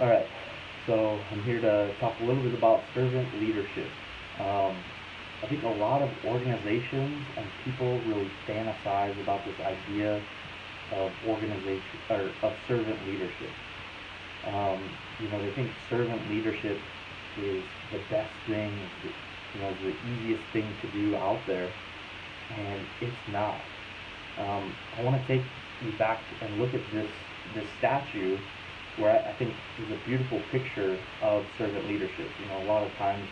All right, so I'm here to talk a little bit about servant leadership. Um, I think a lot of organizations and people really fantasize about this idea of organization or of servant leadership. Um, they think servant leadership is the best thing, is the easiest thing to do out there, and it's not. I want to take you back and look at this statue, where I think is a beautiful picture of servant leadership. A lot of times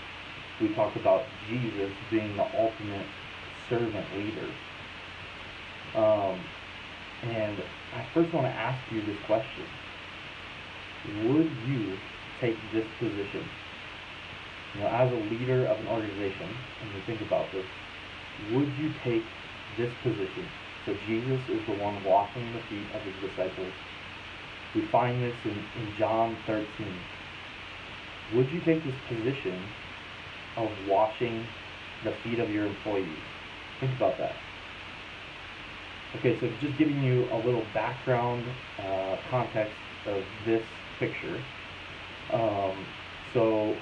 we talk about Jesus being the ultimate servant leader. Um, and I first want to ask you this question: would you take this position? As a leader of an organization, and you think about this, would you take this position? So Jesus is the one washing the feet of his disciples. We find this in John 13. Would you take this position of washing the feet of your employees? Think about that. Okay, so just giving you a little background context of this picture. Um, so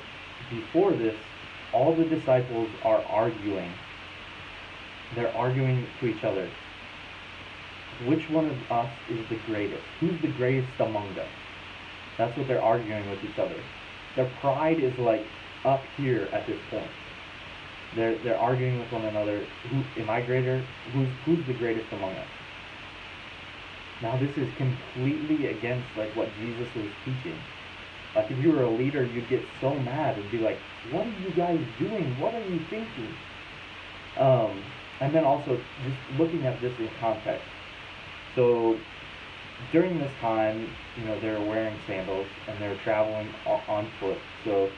before this, all the disciples are arguing. They're arguing to each other. Which one of us is the greatest? Who's the greatest among us? That's what they're arguing with each other. Their pride is like up here at this point. They're arguing with one another. Who am I greater? Who's the greatest among us? Now this is completely against like what Jesus was teaching. Like if you were a leader, you'd get so mad and be like, "What are you guys doing? What are you thinking?" And then also just looking at this in context. So during this time, they're wearing sandals and they're traveling on foot. So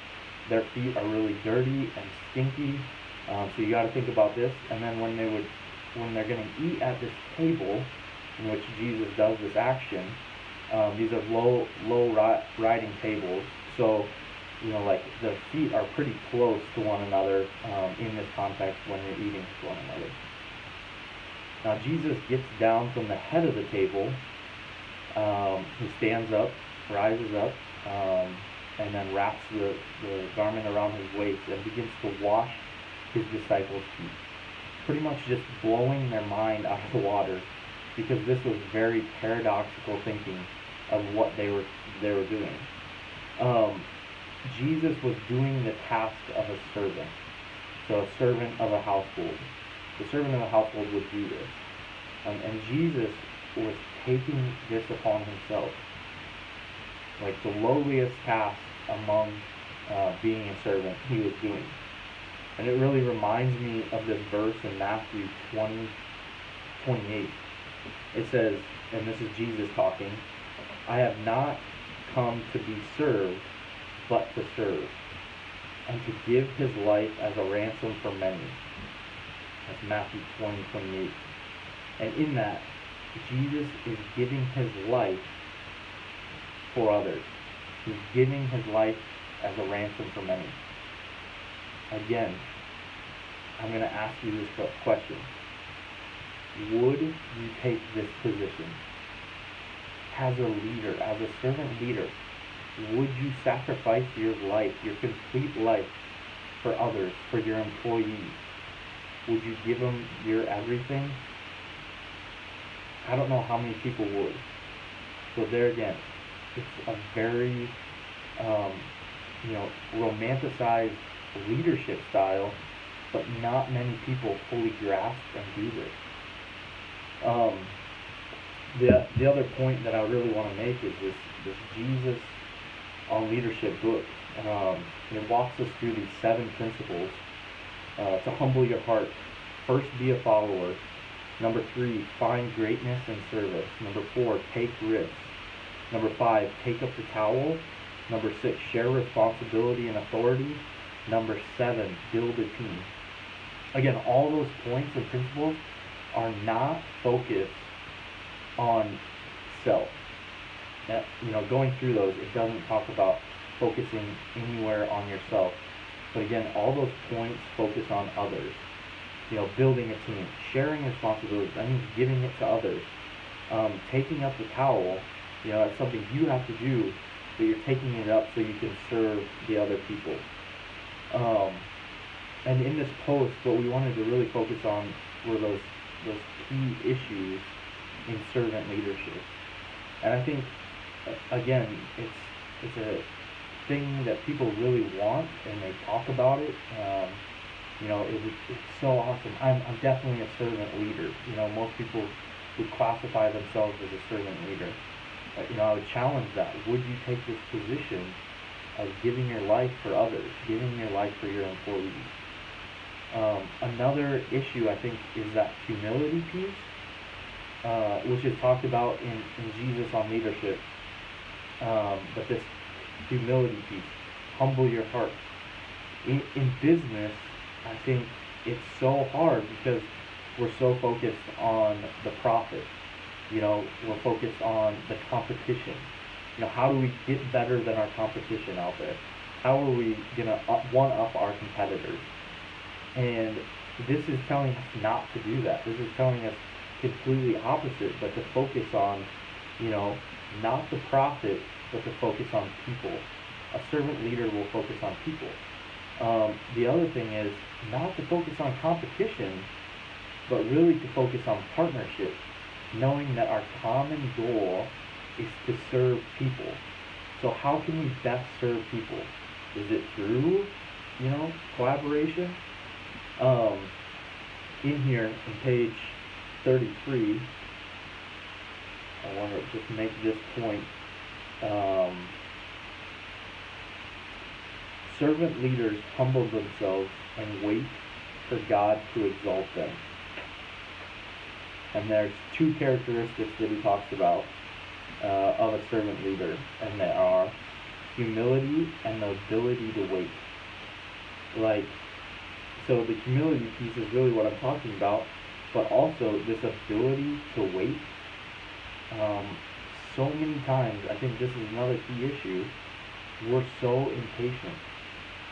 their feet are really dirty and stinky. So you got to think about this. And then when they're going to eat at this table, in which Jesus does this action, these are low riding tables. So like the feet are pretty close to one another in this context when you're eating with one another. Now Jesus gets down from the head of the table. He stands up, rises up, and then wraps the garment around his waist and begins to wash his disciples' feet. Pretty much just blowing their mind out of the water, because this was very paradoxical thinking of what they were doing. Jesus was doing the task of a servant. So a servant of a household. The servant of a household would do this. And Jesus was taking this upon himself. Like the lowliest task among being a servant, he was doing. And it really reminds me of this verse in Matthew 20:28. It says, and this is Jesus talking, "I have not come to be served, but to serve, and to give his life as a ransom for many." That's Matthew 20:28. And in that, Jesus is giving his life for others. He's giving his life as a ransom for many. Again, I'm going to ask you this question. Would you take this position? As a leader, as a servant leader, would you sacrifice your life, your complete life, for others, for your employees? Would you give them your everything? I don't know how many people would. So there again, it's a very, romanticized leadership style, but not many people fully grasp and do this. The other point that I really want to make is this Jesus on Leadership book. It walks us through these 7 principles to humble your heart. First, be a follower. Number 3, find greatness in service. Number 4, take risks. Number 5, take up the towel. Number 6, share responsibility and authority. Number 7, build a team. Again, all those points and principles are not focused on self. That, going through those, it doesn't talk about focusing anywhere on yourself. But again, all those points focus on others. Building a team, sharing responsibilities, that means giving it to others. Taking up the towel, that's something you have to do but you're taking it up so you can serve the other people. Um, and in this post, what we wanted to really focus on were those key issues in servant leadership. And I think, again, it's a thing that people really want, and they talk about it. It's so awesome. I'm definitely a servant leader. Most people would classify themselves as a servant leader. I would challenge that. Would you take this position of giving your life for others, giving your life for your employees? Another issue, I think, is that humility piece, which is talked about in Jesus on leadership. But this humility piece, humble your heart. In business, I think it's so hard because we're so focused on the profit. We're focused on the competition. How do we get better than our competition out there? How are we going to one-up our competitors? And this is telling us not to do that. This is telling us completely opposite, but to focus on, not the profit, but to focus on people. A servant leader will focus on people. The other thing is not to focus on competition, but really to focus on partnership, knowing that our common goal is to serve people. So how can we best serve people? Is it through, collaboration? In here, on page 33, I want to just make this point. Servant leaders humble themselves and wait for God to exalt them. And there's two characteristics that he talks about of a servant leader, and they are humility and the ability to wait. So the humility piece is really what I'm talking about, but also this ability to wait. So many times, I think this is another key issue, we're so impatient.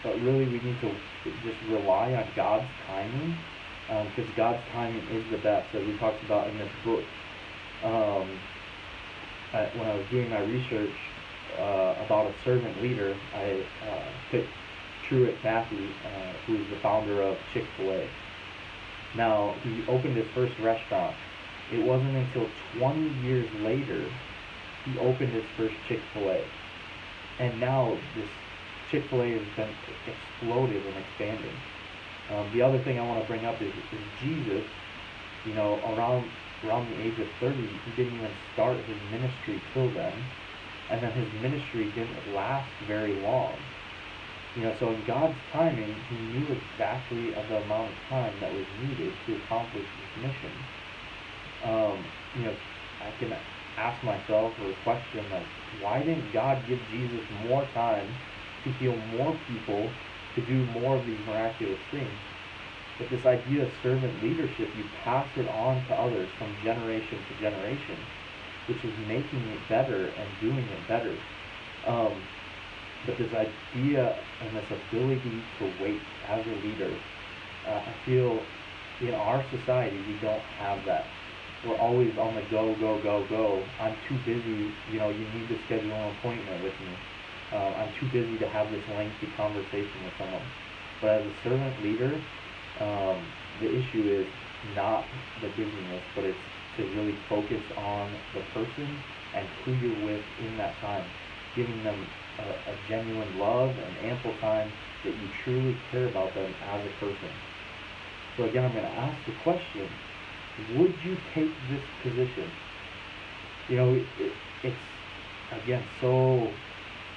But really we need to just rely on God's timing, because God's timing is the best, as we talked about in this book. When I was doing my research about a servant leader, I picked Truett Cathy, who is the founder of Chick-fil-A. Now, he opened his first restaurant. It wasn't until 20 years later he opened his first Chick-fil-A. And now this Chick-fil-A has been exploded and expanding. The other thing I want to bring up is Jesus, around the age of 30, he didn't even start his ministry till then. And then his ministry didn't last very long. So in God's timing, he knew exactly the amount of time that was needed to accomplish his mission. I can ask myself or question, why didn't God give Jesus more time to heal more people, to do more of these miraculous things? But this idea of servant leadership, you pass it on to others from generation to generation, which is making it better and doing it better. But this idea and this ability to wait as a leader, I feel in our society we don't have that. We're always on the go, go, go, go. I'm too busy, you need to schedule an appointment with me. I'm too busy to have this lengthy conversation with someone. But as a servant leader, the issue is not the busyness, but it's to really focus on the person and who you're with in that time, giving them a genuine love and ample time that you truly care about them as a person. So again, I'm going to ask the question, would you take this position? It's, again, so,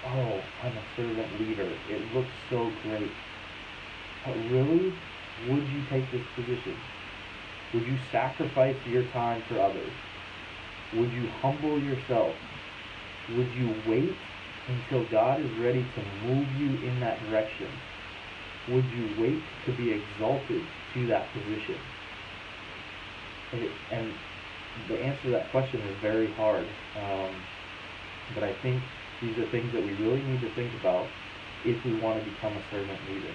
oh, I'm a servant leader. It looks so great. But really, would you take this position? Would you sacrifice your time for others? Would you humble yourself? Would you wait until God is ready to move you in that direction? Would you wait to be exalted to that position? And the answer to that question is very hard. But I think these are things that we really need to think about if we want to become a servant leader.